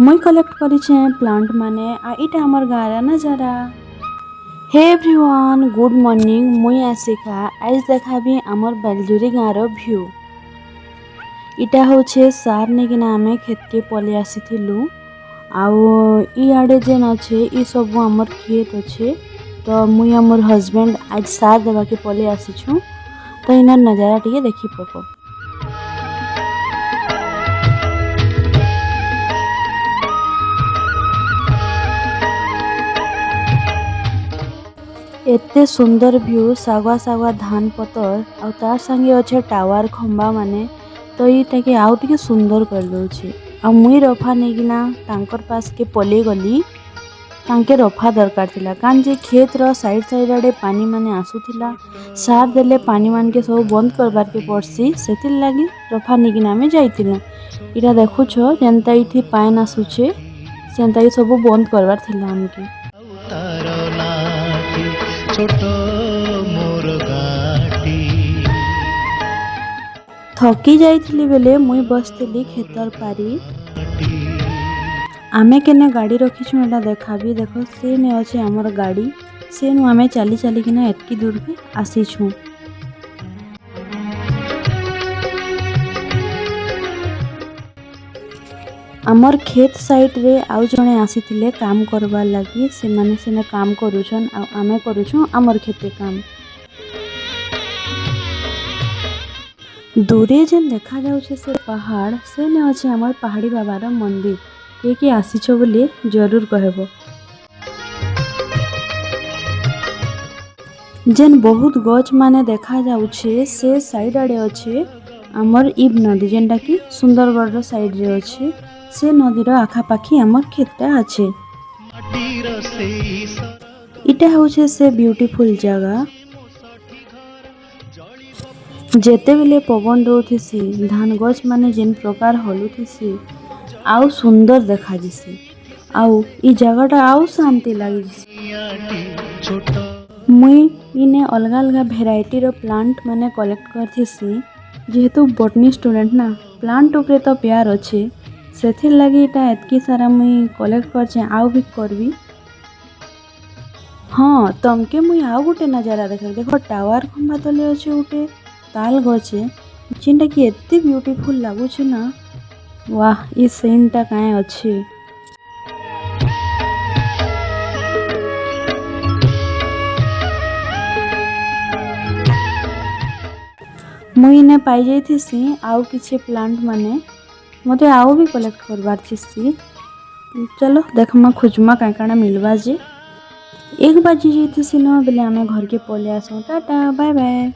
मुई collect करिछे plant माने आ इटा हमर गाँव नजारा। हे एवरीवन गुड मॉर्निंग मुई आशिका आज देखाबी हमर बेलजुरी गाँव रो व्यू। इटा होछे सार नेकिना आमे खेत के पले आसीथिलु आउ इआडे जेन अच्छे ई सब हमर खेत अच्छे तो मुई हमर हस्बैंड आज सार देवा के पले आसीछु तो इनर नजारा टिके देखि पको। एते सुंदर व्यू सागवा सागवा धान पतर और तार संगे अच्छे टावर खंबा माने तो ये आउ टिके सुंदर कर दउछे। आ मुई रफा नेगिना तांकर पास के पले गली तांके रफा दरकार थिला कान जे खेत रो साइड साइड आडे पानी माने आसुथिला सार देले पानी मान के सब बंद करबार के पड़सी सेतिल लागी रफा नेगिना में जाइतिनु। इरा देखुछो जेंता इथि पाइन आसुछे सेंता सब बंद करबार थिला हमके। थकी जाइथिली बेले मुई बसथिली खेतर पारी आमे केने गाड़ी रखीछु एटा देखाबी देखो से ने अच्छे हमर गाड़ी से नु आमे चली चली किना एतकी दूर के आसीछु। हमर खेत साइड रे आउ जने आसीथिले काम करबार लागि से माने सेने काम करूछन आ आमे करूछु हमर खेते काम। दूरे जेन देखा जाउछे से पहाड़ से ने अच्छे हमर पहाड़ी बाबार मंदिर के आसीछो बोले जरूर कहबो। जेन बहुत गछ माने देखा जाउछे से साइड आडे अच्छे हमर इब नदी जेनटा की सुंदरगढ़ रो साइड रे अच्छे से नदी रो आखा पाखी हमर खेतटा अच्छे। इटा होछे से ब्यूटीफुल जगह जेते बेले पवन दउथिसी धान गछ माने जेन प्रकार हलुथिसी आउ सुंदर देखा जिसी आउ ई जगहटा आउ शांति लागी जिसी। मुई इने अलग अलग भेराइटी रो प्लांट माने कलेक्ट करथिसी जेहेतु बॉटनी स्टूडेंट ना प्लांट उपरे तो प्यार अच्छे सेथिर लागी इटा एतकी सारा मुई कलेक्ट करछे आउ भी करबी। हाँ तमके मुई आउ गोटे नजारा देखो टावर खंबा तले अच्छे गोटे ताल गछे जेनटा की एते ब्यूटीफुल लागुछे ना वाह ई सीनटा काए अच्छे। मुई ने पाई जाइथिसी आउ किछि प्लांट माने मते आउ भी कलेक्ट करबार थिसी। चलो देखमा खुजमा काए काना मिलबा जे 1 बाजी जाइथिसी न बेले आमे घर के पले आसो टाटा बाय बाय।